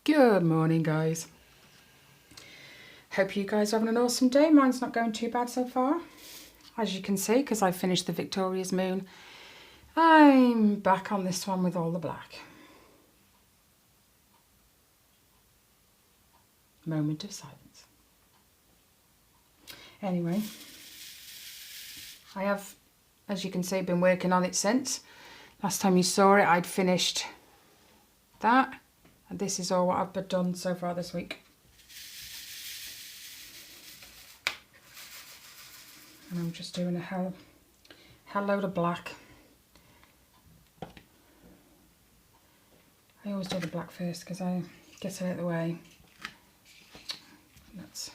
Good morning, guys. Hope you guys are having an awesome day. Mine's not going too bad so far. As you can see, because I finished the Victoria's Moon, I'm back on this one with all the black. Moment of silence. Anyway, I have, as you can see, been working on it since. Last time you saw it, I'd finished that. And this is all what I've done so far this week. And I'm just doing a hell load of black. I always do the black first because I get it out of the way. That's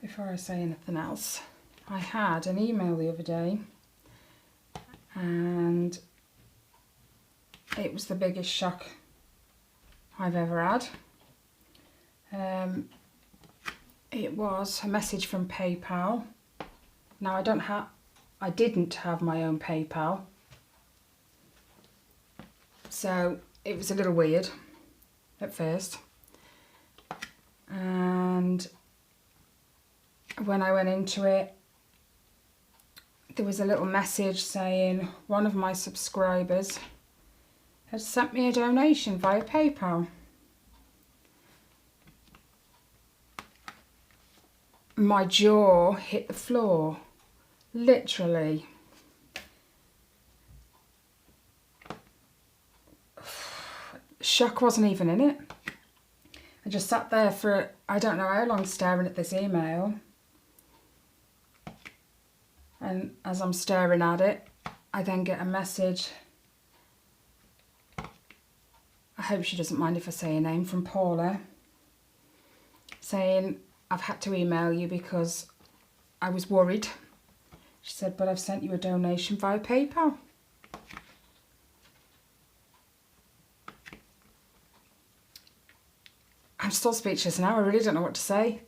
before I say anything else, I had an email the other day and it was the biggest shock I've ever had. It was a message from PayPal. Now I didn't have my own PayPal, so it was a little weird at first. And when I went into it, there was a little message saying one of my subscribers had sent me a donation via PayPal. My jaw hit the floor, literally. Shock wasn't even in it. I just sat there for I don't know how long staring at this email. And as I'm staring at it, I then get a message. I hope she doesn't mind if I say her name, from Paula, saying, I've had to email you because I was worried. She said, but I've sent you a donation via PayPal. I'm still speechless now. I really don't know what to say.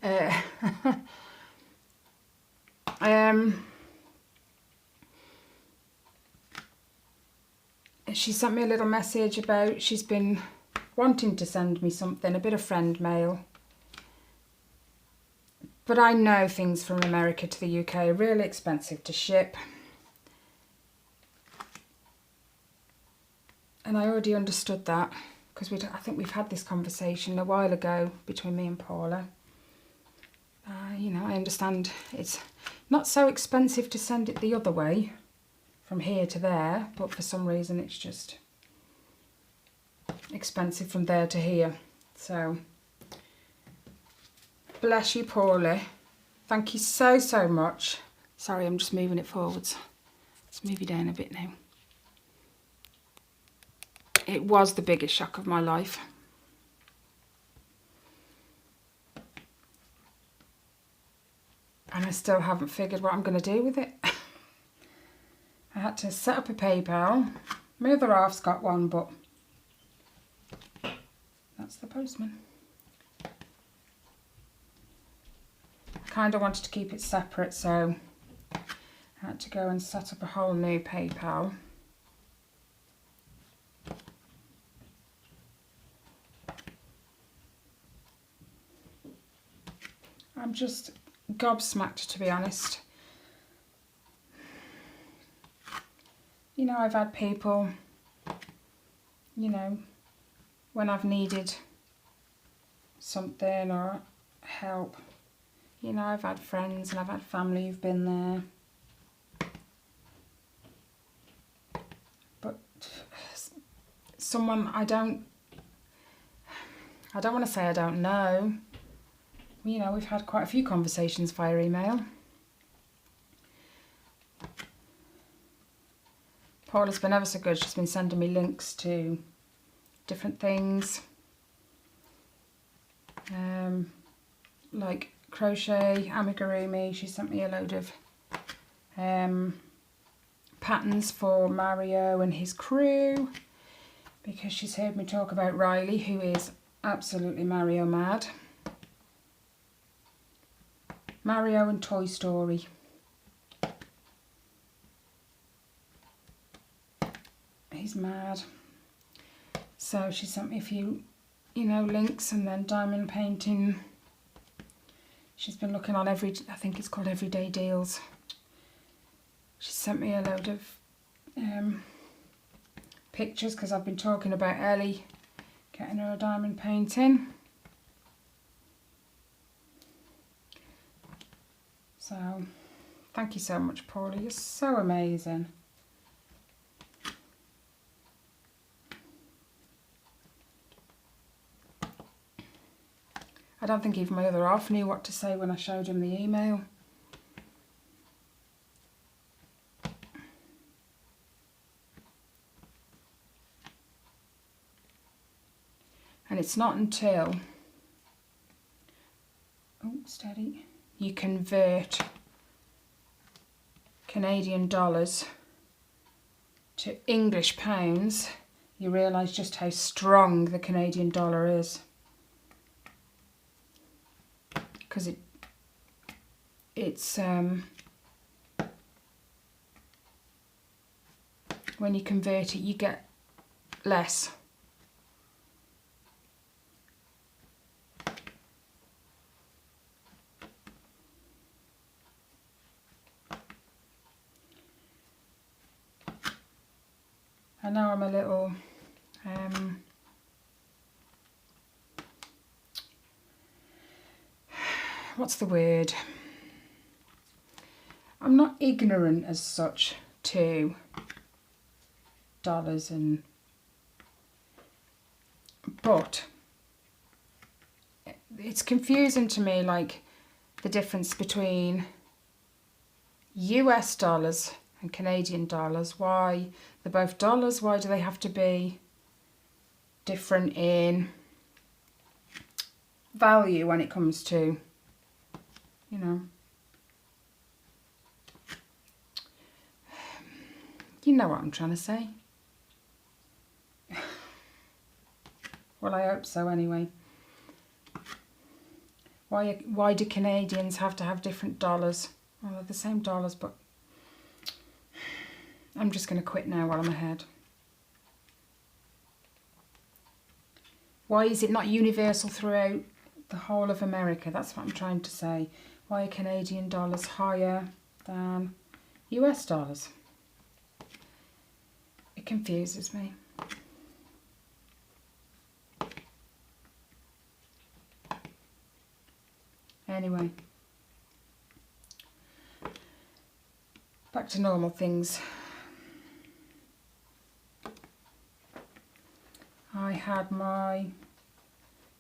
She sent me a little message about she's been wanting to send me something, a bit of friend mail. But I know things from America to the UK are really expensive to ship. And I already understood that because I think we've had this conversation a while ago between me and Paula. You know, I understand it's not so expensive to send it the other way, from here to there, but for some reason it's just expensive from there to here. So, bless you, Paula. Thank you so, so much. Sorry, I'm just moving it forwards. Let's move you down a bit now. It was the biggest shock of my life. And I still haven't figured what I'm going to do with it. I had to set up a PayPal. My other half's got one, but that's the postman. I kind of wanted to keep it separate, so I had to go and set up a whole new PayPal. I'm just gobsmacked, to be honest. You know, I've had people, you know, when I've needed something or help, you know, I've had friends and I've had family who've been there. But someone I don't want to say I don't know. You know, we've had quite a few conversations via email. Paula's been ever so good. She's been sending me links to different things. Like crochet, amigurumi. She sent me a load of patterns for Mario and his crew, because she's heard me talk about Riley, who is absolutely Mario mad. Mario and Toy Story. He's mad. So she sent me a few, you know, links, and then diamond painting. She's been looking on I think it's called Everyday Deals. She sent me a load of pictures because I've been talking about Ellie getting her a diamond painting. So thank you so much, Paula. You're so amazing. I don't think even my other half knew what to say when I showed him the email. And it's not until, oh, steady, you convert Canadian dollars to English pounds, you realise just how strong the Canadian dollar is. Because it's when you convert it, you get less. I know I'm a little what's the word? I'm not ignorant as such to dollars, but it's confusing to me, like the difference between US dollars and Canadian dollars. Why they're both dollars, why do they have to be different in value when it comes to, you know, what I'm trying to say. Well, I hope so anyway. Why do Canadians have to have different dollars? Well, they're the same dollars, but I'm just going to quit now while I'm ahead. Why is it not universal throughout the whole of America? That's what I'm trying to say. Why are Canadian dollars higher than US dollars? It confuses me. Anyway, back to normal things. I had my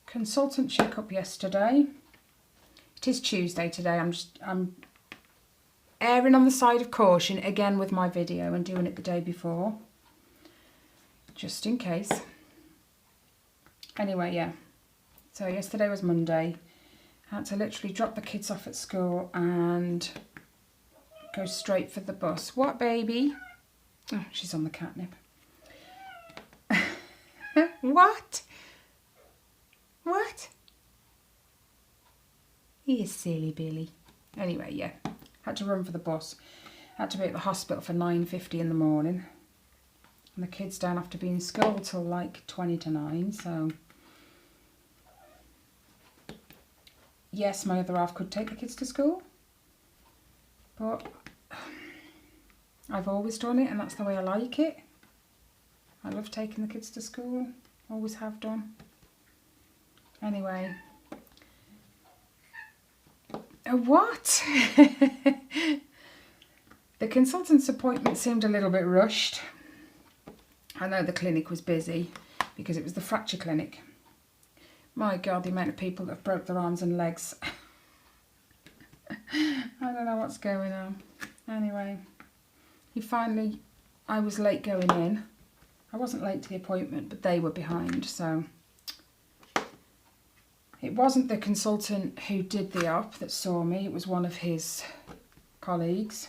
consultant check-up yesterday. It is Tuesday today. I'm erring on the side of caution again with my video and doing it the day before, just in case. Anyway, yeah. So yesterday was Monday. I had to literally drop the kids off at school and go straight for the bus. What, baby? Oh, she's on the catnip. What? What? He is silly Billy. Anyway, yeah. Had to run for the bus. Had to be at the hospital for 9:50 in the morning. And the kids don't have to be in school till like 20 to 9, so... Yes, my other half could take the kids to school. But I've always done it, and that's the way I like it. I love taking the kids to school. Always have done. Anyway. What? The consultant's appointment seemed a little bit rushed. I know the clinic was busy because it was the fracture clinic. My God, the amount of people that have broke their arms and legs. I don't know what's going on. Anyway, I was late going in. I wasn't late to the appointment, but they were behind, so... It wasn't the consultant who did the op that saw me, it was one of his colleagues.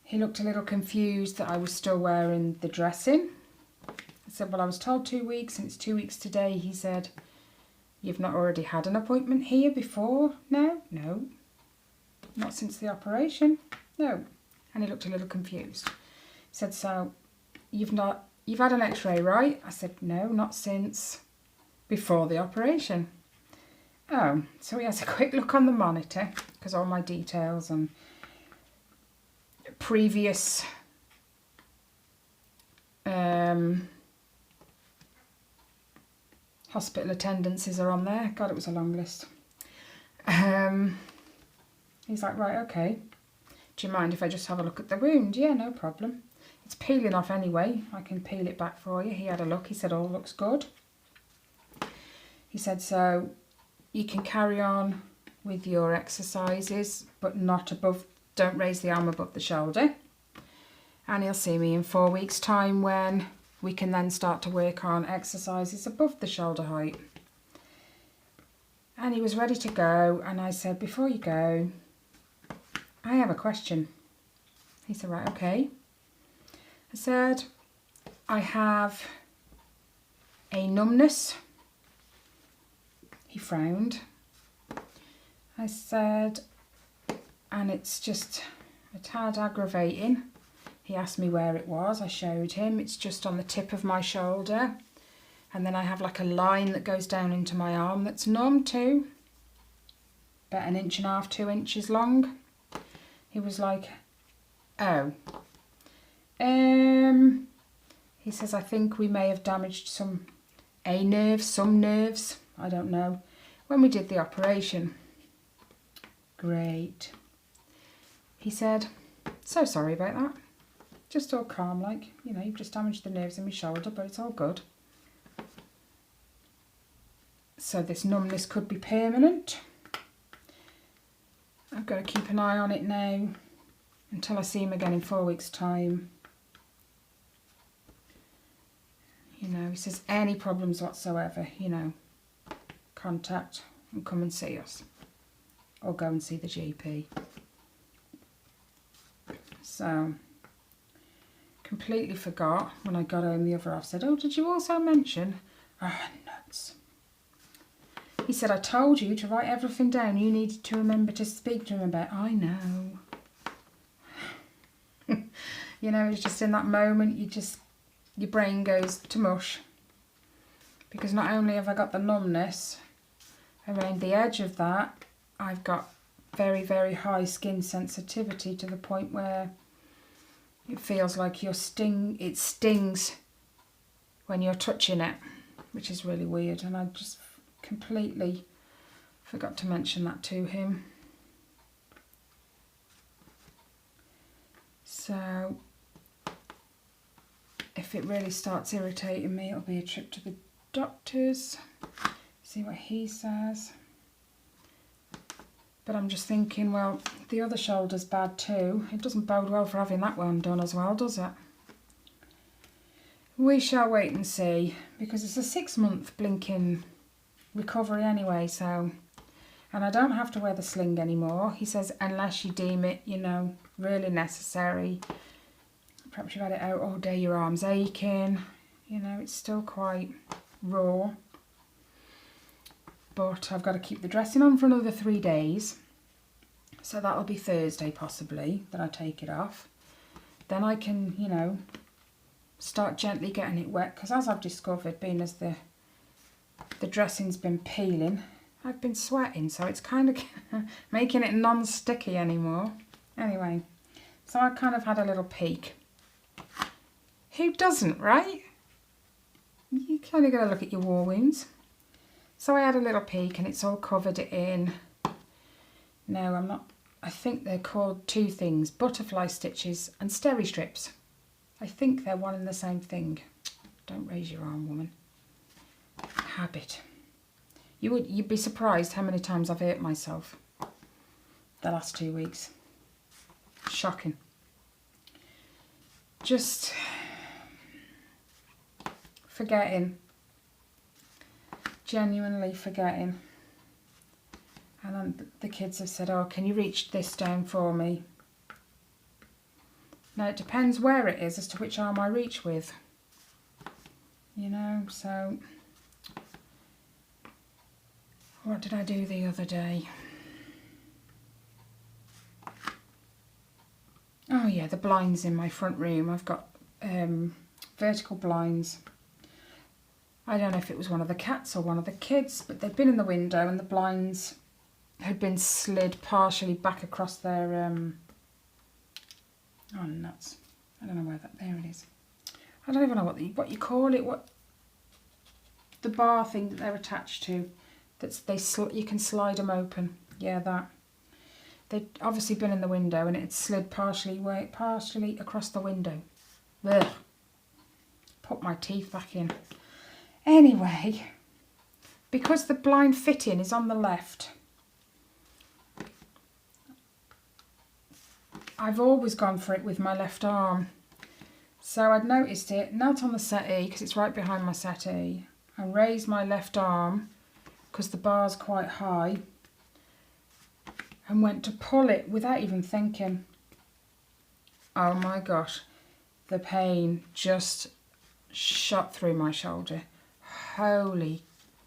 He looked a little confused that I was still wearing the dressing. I said, well, I was told 2 weeks and it's 2 weeks today. He said, you've not already had an appointment here before? No, no, not since the operation, no. And he looked a little confused. He said, so you've had an x-ray, right? I said, no, not since before the operation. Oh, so he has a quick look on the monitor, because all my details and previous hospital attendances are on there. God, it was a long list. He's like, right, okay. Do you mind if I just have a look at the wound? Yeah, no problem. It's peeling off anyway. I can peel it back for you. He had a look. He said, all looks good. He said, so you can carry on with your exercises, but not above, don't raise the arm above the shoulder. And he'll see me in 4 weeks' time when we can then start to work on exercises above the shoulder height. And he was ready to go, and I said, before you go, I have a question. He said, right, okay. I said, I have a numbness. He frowned. I said, and it's just a tad aggravating. He asked me where it was. I showed him. It's just on the tip of my shoulder. And then I have like a line that goes down into my arm that's numb too. About 1.5 inches, 2 inches long. He was like, oh. He says, I think we may have damaged some nerves. I don't know. When we did the operation. Great. He said, so sorry about that. Just all calm, like, you know, you've just damaged the nerves in my shoulder, but it's all good. So this numbness could be permanent. I've got to keep an eye on it now until I see him again in 4 weeks' time. You know, he says, any problems whatsoever, you know, contact and come and see us. Or go and see the GP. So, completely forgot when I got home the other half said, oh, did you also mention? Ah, nuts. He said, I told you to write everything down you needed to remember to speak to him about. I know. You know, it's just in that moment, your brain goes to mush. Because not only have I got the numbness around the edge of that, I've got very, very high skin sensitivity to the point where it feels like it stings when you're touching it, which is really weird. And I just completely forgot to mention that to him. So if it really starts irritating me, it'll be a trip to the doctor's. See what he says. But I'm just thinking, well, the other shoulder's bad too. It doesn't bode well for having that one done as well, does it? We shall wait and see, because it's a 6-month blinking recovery anyway, so. And I don't have to wear the sling anymore. He says, unless you deem it, you know, really necessary. Perhaps you've had it out all day, your arm's aching. You know, it's still quite raw. But I've got to keep the dressing on for another 3 days. So that'll be Thursday possibly that I take it off. Then I can, you know, start gently getting it wet. Because as I've discovered, being as the dressing's been peeling, I've been sweating. So it's kind of making it non-sticky anymore. Anyway, so I kind of had a little peek. Who doesn't, right? You kind of got to look at your war wounds. So I had a little peek and it's all covered in, no, I think they're called 2 things, butterfly stitches and steri strips. I think they're one and the same thing. Don't raise your arm, woman. Habit. You'd be surprised how many times I've hurt myself the last 2 weeks. Shocking. Just forgetting. Genuinely forgetting. And then the kids have said, oh, can you reach this down for me? Now it depends where it is as to which arm I reach with. You know, so What did I do the other day? Oh yeah, the blinds in my front room. I've got vertical blinds. I don't know if it was one of the cats or one of the kids, but they'd been in the window and the blinds had been slid partially back across their oh nuts. I don't know where that, there it is. I don't even know what you call it, what the bar thing that they're attached to, you can slide them open. Yeah, that. They'd obviously been in the window and it had slid partially across the window. Ugh. Put my teeth back in. Anyway, because the blind fitting is on the left, I've always gone for it with my left arm. So I'd noticed it, knelt on the settee because it's right behind my settee, and raised my left arm because the bar's quite high, and went to pull it without even thinking. Oh my gosh, the pain just shot through my shoulder. Holy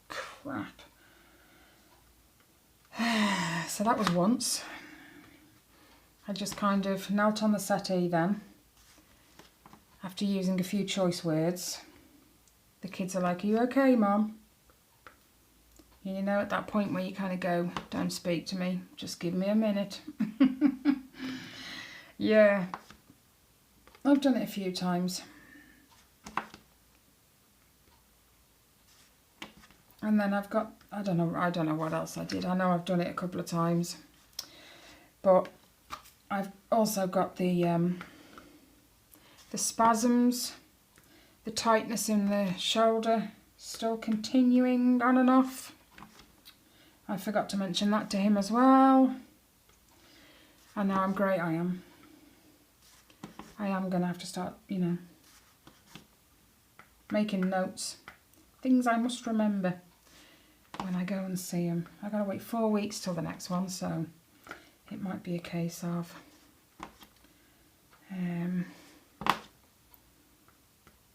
crap. So that was once. I just kind of knelt on the settee then, after using a few choice words. The kids are like, "Are you okay, Mum?" You know, at that point where you kind of go, "Don't speak to me, just give me a minute." Yeah, I've done it a few times. And then I've got, I don't know what else I did. I know I've done it a couple of times. But I've also got the spasms, the tightness in the shoulder still continuing on and off. I forgot to mention that to him as well. And now I'm great, I am. I am going to have to start, you know, making notes. Things I must remember when I go and see him. I've got to wait 4 weeks till the next one, so it might be a case of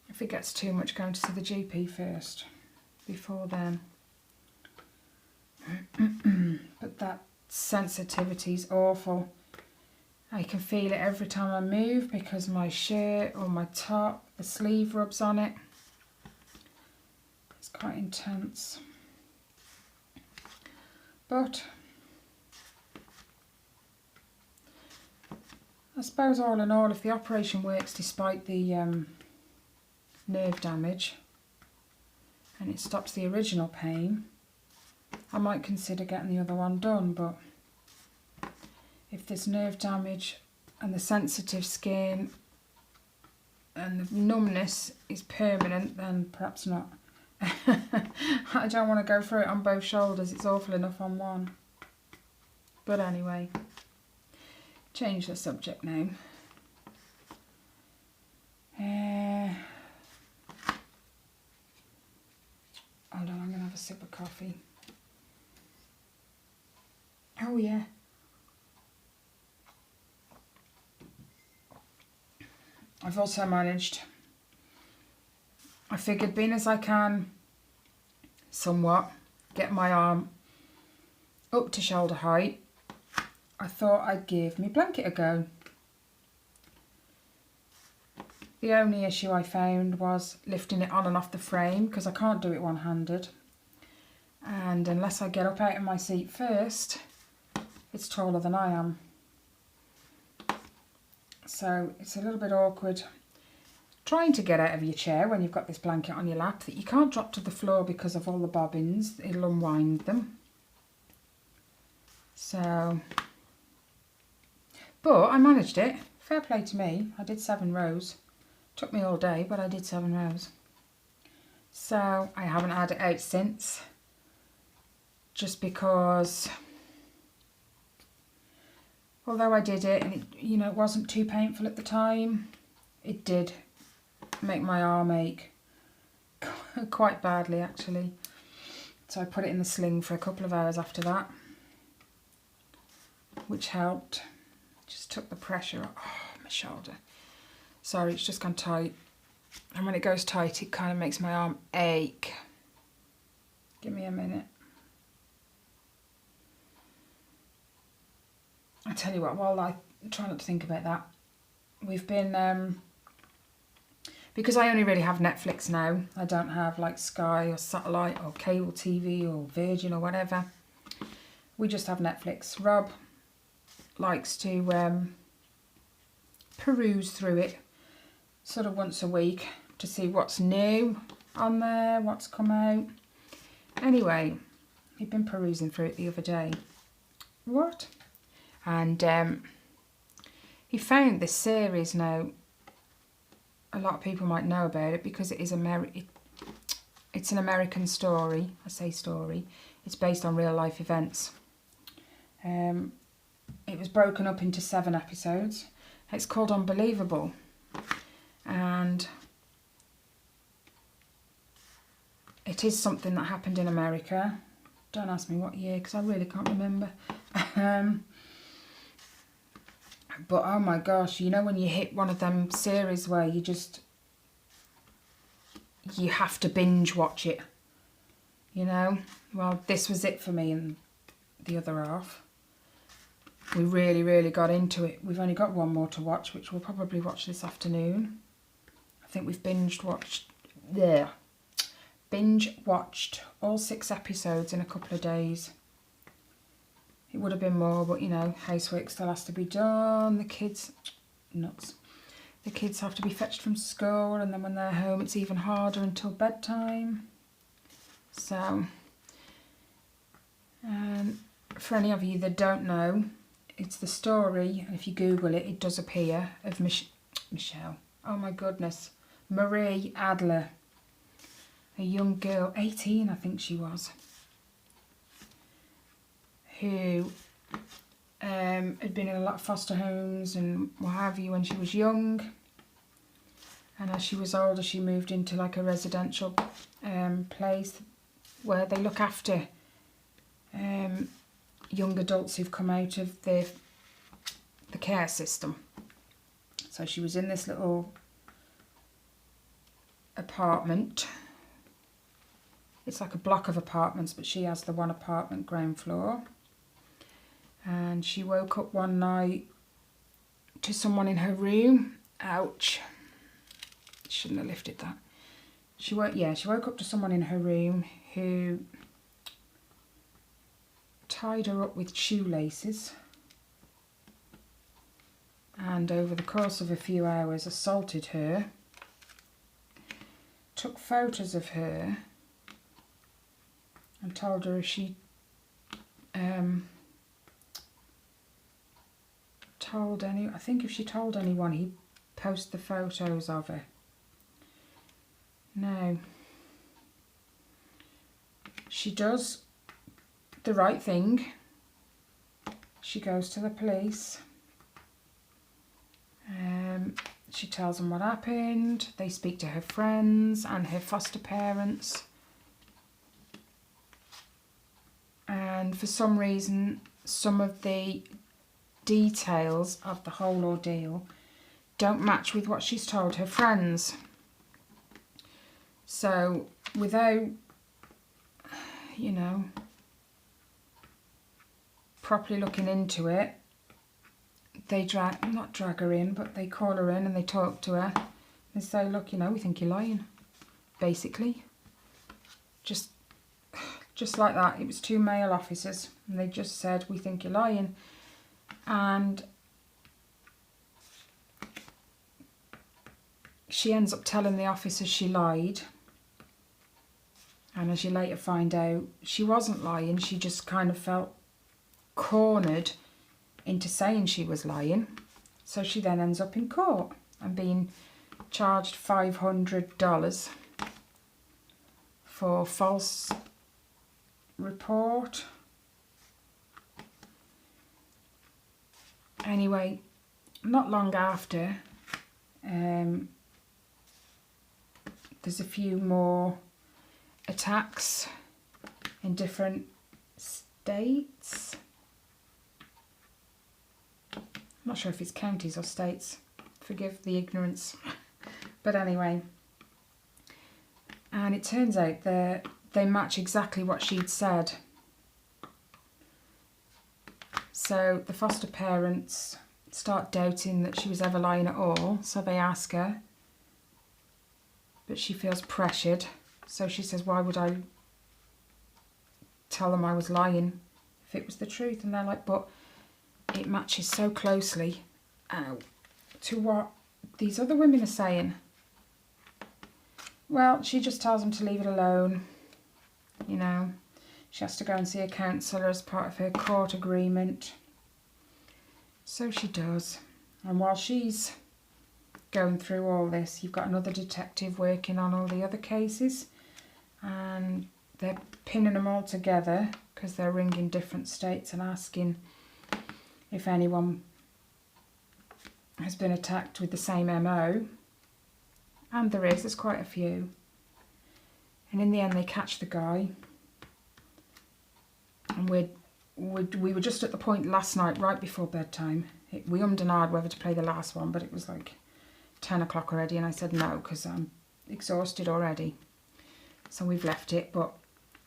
if it gets too much, going to see the GP first before then. But that sensitivity is awful. I can feel it every time I move because my shirt or my top, the sleeve rubs on it. It's quite intense. But I suppose all in all, if the operation works despite the nerve damage and it stops the original pain, I might consider getting the other one done. But if this nerve damage and the sensitive skin and the numbness is permanent, then perhaps not. I don't want to go through it on both shoulders, it's awful enough on one. But anyway, change the subject now. Hold on, I'm going to have a sip of coffee. Oh yeah. I've also managed, I figured, being as I can somewhat, get my arm up to shoulder height, I thought I'd give my blanket a go. The only issue I found was lifting it on and off the frame, because I can't do it one-handed. And unless I get up out of my seat first, it's taller than I am. So it's a little bit awkward trying to get out of your chair when you've got this blanket on your lap that you can't drop to the floor because of all the bobbins. It'll unwind them. So, but I managed it. Fair play to me. I did 7 rows. Took me all day, but I did 7 rows. So I haven't had it out since, just because although I did it and it, you know, it wasn't too painful at the time, it did make my arm ache quite badly actually. So I put it in the sling for a couple of hours after that, which helped. Just took the pressure off. Oh, my shoulder. Sorry, it's just gone tight. And when it goes tight, it kind of makes my arm ache. Give me a minute. I tell you what, while I try not to think about that, we've been, because I only really have Netflix now, I don't have like Sky or satellite or cable TV or Virgin or whatever. We just have Netflix. Rob likes to peruse through it sort of once a week to see what's new on there, what's come out. Anyway, he'd been perusing through it the other day. What? And he found this series. Now, a lot of people might know about it because it is it's an American story. I say story. It's based on real life events. It was broken up into 7 episodes. It's called Unbelievable. And it is something that happened in America. Don't ask me what year, because I really can't remember. But oh my gosh, you know when you hit one of them series where you have to binge watch it, you know? Well, this was it for me and the other half. We really, really got into it. We've only got one more to watch, which we'll probably watch this afternoon. I think we've binge watched all 6 episodes in a couple of days. It would have been more, but you know, housework still has to be done. The kids, nuts. The kids have to be fetched from school, and then when they're home, it's even harder until bedtime. So, for any of you that don't know, it's the story, and if you Google it, it does appear, of Michelle. Oh my goodness. Marie Adler. A young girl, 18 I think she was, who had been in a lot of foster homes and what have you when she was young. And as she was older, she moved into like a residential place where they look after young adults who've come out of the care system. So she was in this little apartment. It's like a block of apartments, but she has the one apartment, ground floor. And she woke up one night to someone in her room. Ouch. Shouldn't have lifted that. She woke up to someone in her room who tied her up with shoelaces, and over the course of a few hours assaulted her, took photos of her, and told her if she if she told anyone, he'd post the photos of her. Now, she does the right thing. She goes to the police. She tells them what happened. They speak to her friends and her foster parents. And for some reason, some of the details of the whole ordeal don't match with what she's told her friends. So, without, you know, properly looking into it, they not drag her in, but they call her in and they talk to her. They say, look, you know, we think you're lying, basically. Just like that. It was 2 male officers, and they just said, we think you're lying. And she ends up telling the officers she lied. And as you later find out, she wasn't lying. She just kind of felt cornered into saying she was lying. So she then ends up in court and being charged $500 for false report. Anyway, not long after, there's a few more attacks in different states. I'm not sure if it's counties or states. Forgive the ignorance. But anyway. And it turns out they match exactly what she'd said. So the foster parents start doubting that she was ever lying at all, so they ask her, but she feels pressured. So she says, why would I tell them I was lying if it was the truth? And they're like, but it matches so closely to what these other women are saying. Well, she just tells them to leave it alone. You know, she has to go and see a counsellor as part of her court agreement. So she does. And while she's going through all this, you've got another detective working on all the other cases, and they're pinning them all together because they're ringing different states and asking if anyone has been attacked with the same MO. And there's quite a few. And in the end they catch the guy. And we were just at the point last night, right before bedtime. We ummed and ahed whether to play the last one, but it was like 10 o'clock already, and I said no because I'm exhausted already. So we've left it, but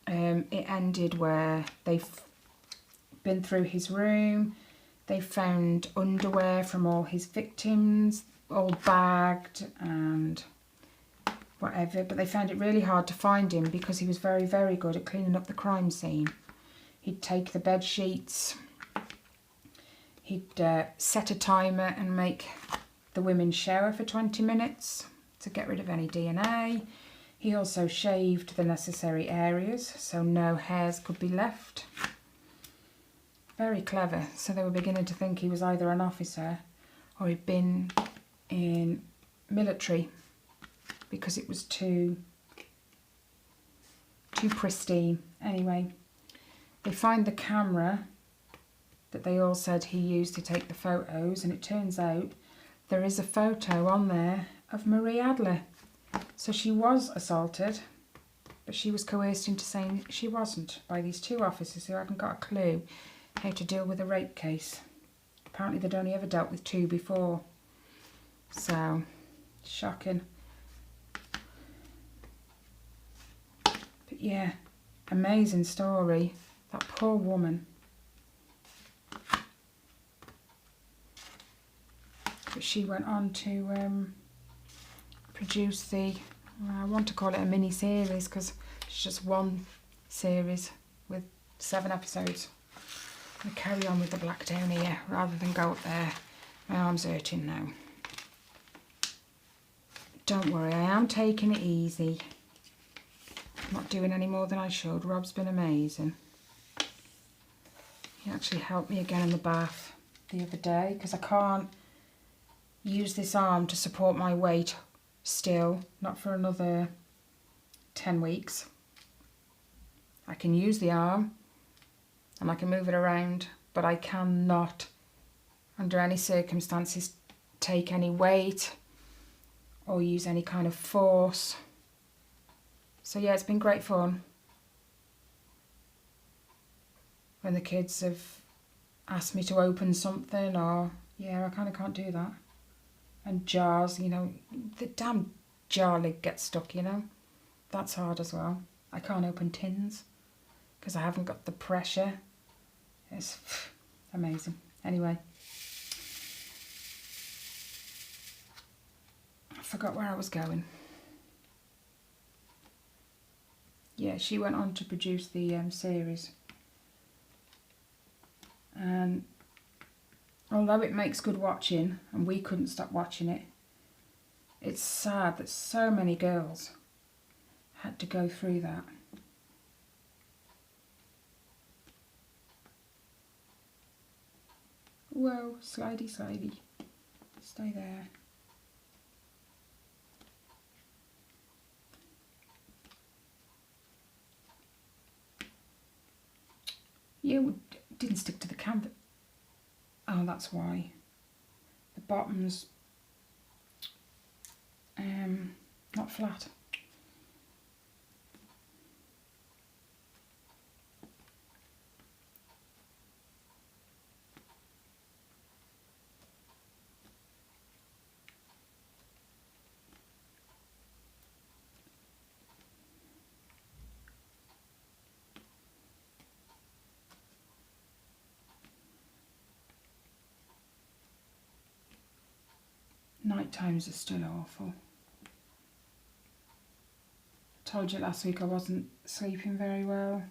it ended where they've been through his room. They found underwear from all his victims, all bagged and whatever, but they found it really hard to find him because he was very, very good at cleaning up the crime scene. He'd take the bed sheets, he'd set a timer and make the women shower for 20 minutes to get rid of any DNA. He also shaved the necessary areas so no hairs could be left. Very clever. So they were beginning to think he was either an officer or he'd been in military because it was too pristine. Anyway, they find the camera that they all said he used to take the photos, and it turns out there is a photo on there of Marie Adler. So she was assaulted, but she was coerced into saying she wasn't by these two officers who hadn't got a clue how to deal with a rape case. Apparently they'd only ever dealt with two before. So, shocking. But yeah, amazing story. That poor woman. But she went on to produce the, I want to call it a mini-series because it's just one series with 7 episodes. I'm going to carry on with the black down here rather than go up there. My arm's hurting now. Don't worry, I am taking it easy. I'm not doing any more than I should. Rob's been amazing. He actually helped me again in the bath the other day because I can't use this arm to support my weight still, not for another 10 weeks. I can use the arm and I can move it around, but I cannot, under any circumstances, take any weight or use any kind of force. So yeah, it's been great fun. When the kids have asked me to open something, or yeah, I kind of can't do that. And jars, you know, the damn jar lid gets stuck, you know. That's hard as well. I can't open tins because I haven't got the pressure. It's amazing. Anyway, I forgot where I was going. Yeah, she went on to produce the series. And although it makes good watching, and we couldn't stop watching it, it's sad that so many girls had to go through that. Whoa, slidey, slidey. Stay there. You didn't stick to the canvas. Oh, that's why. The bottom's not flat. Night times are still awful. I told you last week I wasn't sleeping very well.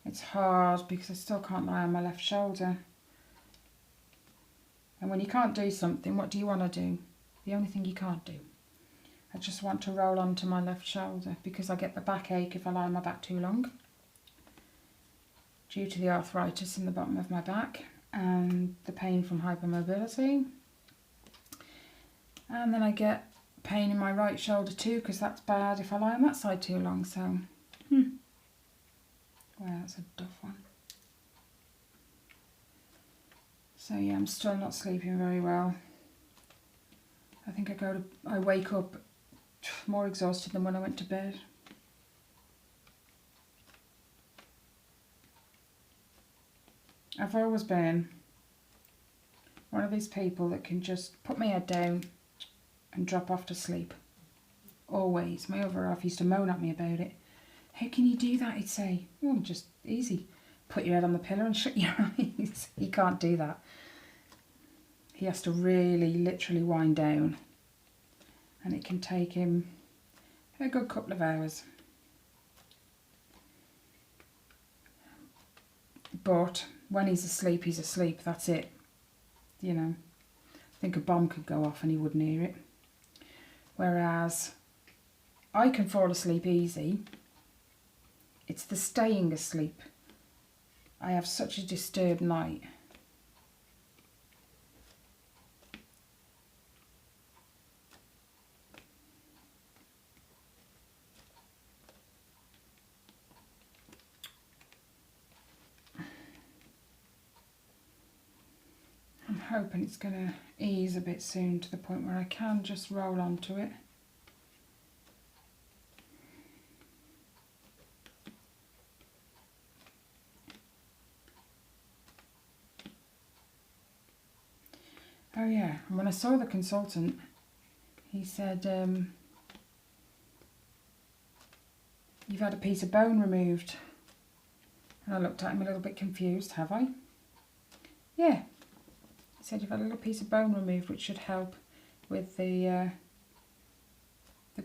It's hard because I still can't lie on my left shoulder. And when you can't do something, what do you want to do? The only thing you can't do. I just want to roll onto my left shoulder because I get the backache if I lie on my back too long, due to the arthritis in the bottom of my back and the pain from hypermobility. And then I get pain in my right shoulder too, because that's bad if I lie on that side too long. So, well, that's a tough one. So yeah, I'm still not sleeping very well. I think I wake up more exhausted than when I went to bed. I've always been one of these people that can just put my head down and drop off to sleep. Always. My other half used to moan at me about it. How can you do that? He'd say, oh, just easy. Put your head on the pillow and shut your eyes. He can't do that. He has to really literally wind down. And it can take him a good couple of hours. But when he's asleep, that's it. You know, I think a bomb could go off and he wouldn't hear it. Whereas I can fall asleep easy. It's the staying asleep. I have such a disturbed night. I'm hoping it's going to ease a bit soon to the point where I can just roll onto it. Oh yeah, and when I saw the consultant, he said, you've had a piece of bone removed. And I looked at him a little bit confused. Have I? Yeah. He said, you've had a little piece of bone removed, which should help with the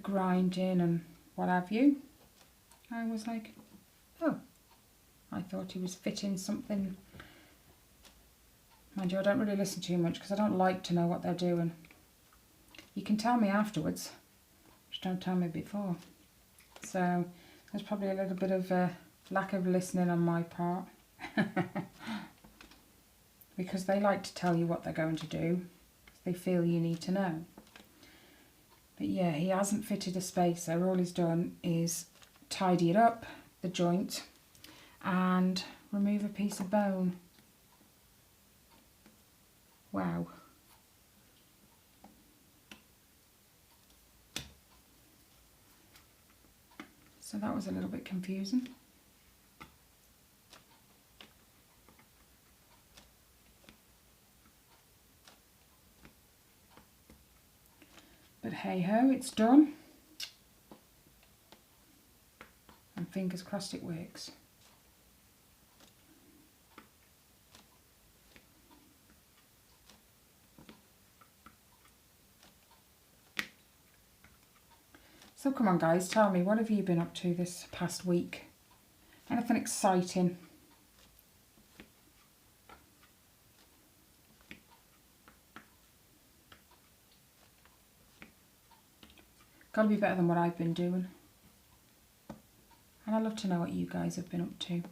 grinding and what have you. I was like, oh. I thought he was fitting something. Mind you, I don't really listen too much because I don't like to know what they're doing. You can tell me afterwards, just don't tell me before. So there's probably a little bit of a lack of listening on my part. Because they like to tell you what they're going to do. They feel you need to know. But yeah, he hasn't fitted a spacer. All he's done is tidy it up, the joint, and remove a piece of bone. Wow. So that was a little bit confusing. But hey ho, it's done. And fingers crossed it works. So come on guys, tell me, what have you been up to this past week? Anything exciting? Got to be better than what I've been doing. And I'd love to know what you guys have been up to.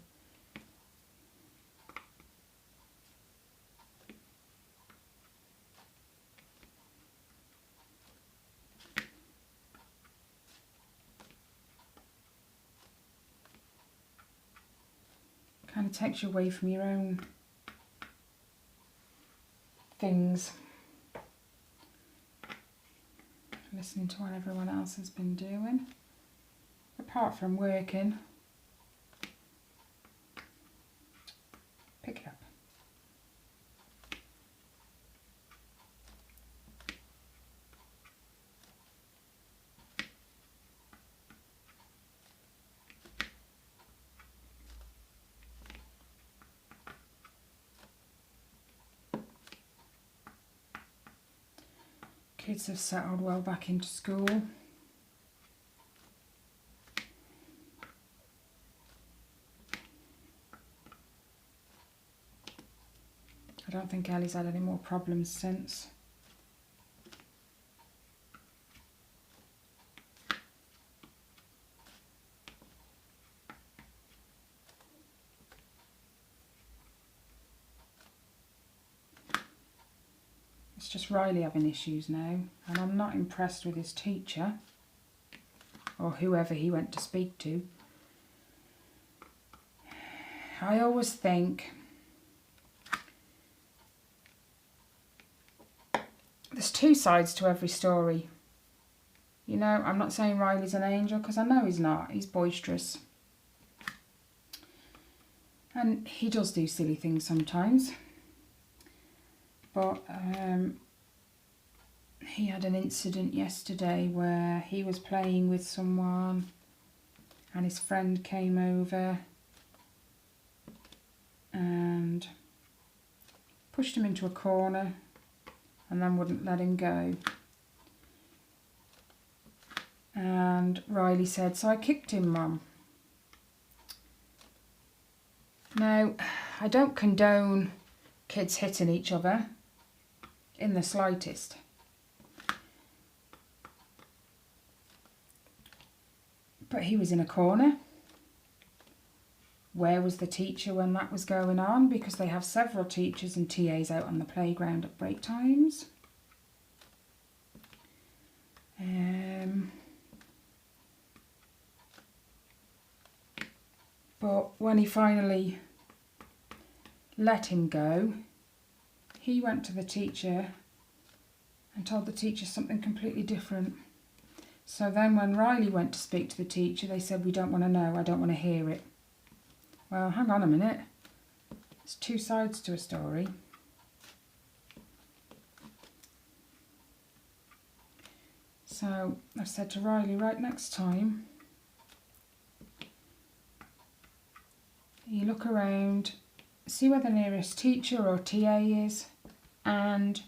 Kind of takes you away from your own things. Listening to what everyone else has been doing. Apart from working. Pick it up. Kids have settled well back into school. I don't think Ellie's had any more problems since. It's just Riley having issues now, and I'm not impressed with his teacher or whoever he went to speak to. I always think there's two sides to every story. You know, I'm not saying Riley's an angel, because I know he's not. He's boisterous. And he does do silly things sometimes. But he had an incident yesterday where he was playing with someone and his friend came over and pushed him into a corner and then wouldn't let him go. And Riley said, "So I kicked him, Mum." Now, I don't condone kids hitting each other in the slightest. But he was in a corner. Where was the teacher when that was going on? Because they have several teachers and TAs out on the playground at break times. But when he finally let him go, he went to the teacher and told the teacher something completely different. So then when Riley went to speak to the teacher, they said, "We don't want to know, I don't want to hear it." Well, hang on a minute. There's two sides to a story. So I've said to Riley, right, next time, you look around, see where the nearest teacher or TA is, and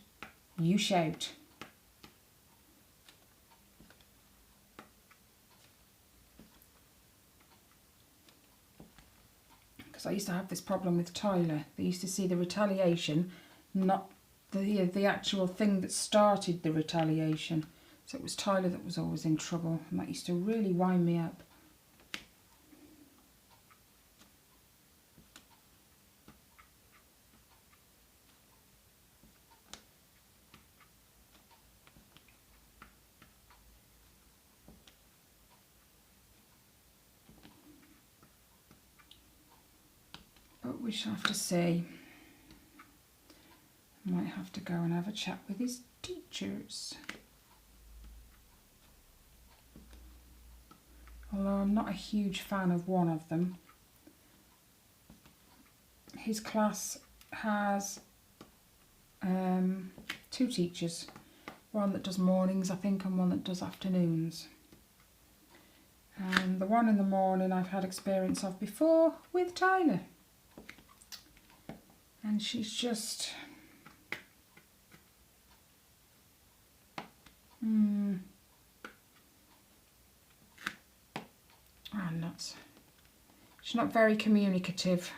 you shout. Because I used to have this problem with Tyler. They used to see the retaliation, not the actual thing that started the retaliation. So it was Tyler that was always in trouble, and that used to really wind me up. But we shall have to see. Might have to go and have a chat with his teachers. Although I'm not a huge fan of one of them. His class has two teachers. One that does mornings, I think, and one that does afternoons. And the one in the morning I've had experience of before with Tyler. And she's just... Oh, nuts. She's not very communicative.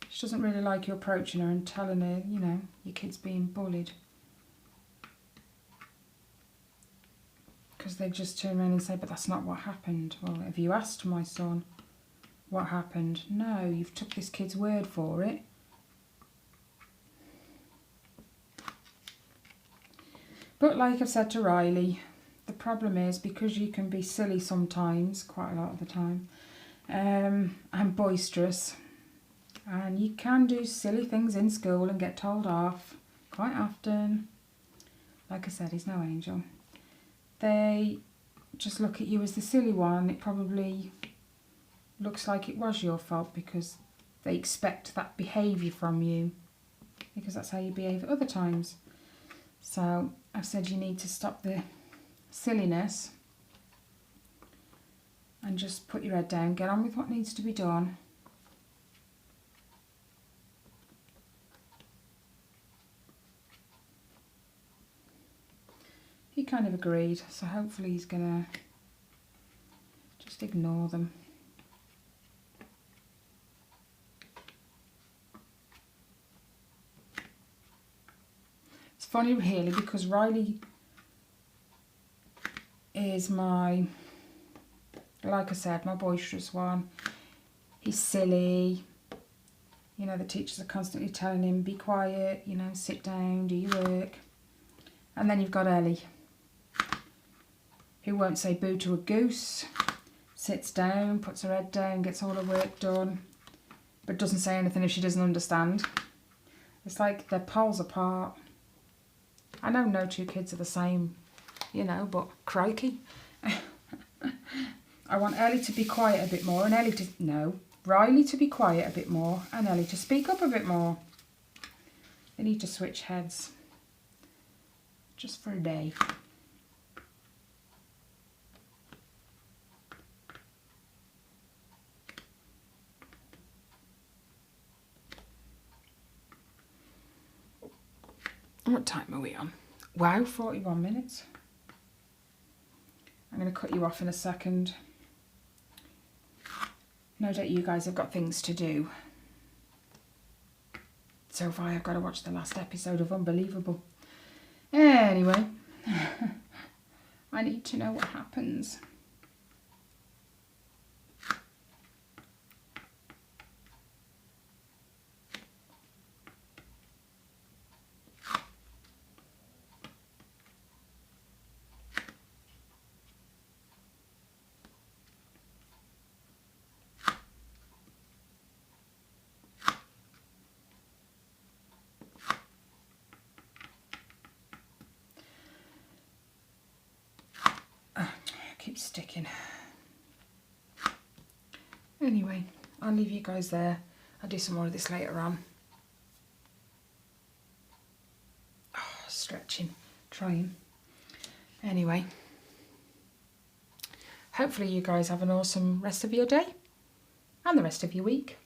She doesn't really like you approaching her and telling her, you know, your kid's being bullied. Because they just turn around and say, "But that's not what happened." Well, have you asked my son what happened? No, you've took this kid's word for it. But like I've said to Riley, the problem is, because you can be silly sometimes, quite a lot of the time, and boisterous, and you can do silly things in school and get told off quite often. Like I said, he's no angel. They just look at you as the silly one. It probably looks like it was your fault because they expect that behaviour from you, because that's how you behave at other times. So I've said you need to stop the silliness and just put your head down, get on with what needs to be done. agreed. So hopefully he's going to just ignore them. It's funny really because Riley is my, like I said, my boisterous one. He's silly. You know, the teachers are constantly telling him, be quiet, you know, sit down, do your work. And then you've got Ellie, who won't say boo to a goose, sits down, puts her head down, gets all her work done, but doesn't say anything if she doesn't understand. It's like they're poles apart. I know no two kids are the same, you know, but crikey. I want Ellie to be quiet a bit more and Ellie to, no, Riley to be quiet a bit more and Ellie to speak up a bit more. They need to switch heads. Just for a day. What time are we on? Wow, 41 minutes. I'm going to cut you off in a second. No doubt you guys have got things to do. So far I've got to watch the last episode of Unbelievable. Anyway, I need to know what happens. Keep sticking. Anyway, I'll leave you guys there. I'll do some more of this later on. Oh, stretching, trying. Anyway, hopefully you guys have an awesome rest of your day and the rest of your week.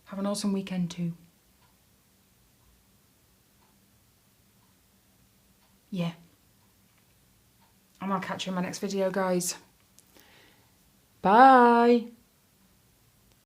Have an awesome weekend too. Yeah. And I'll catch you in my next video, guys. Bye.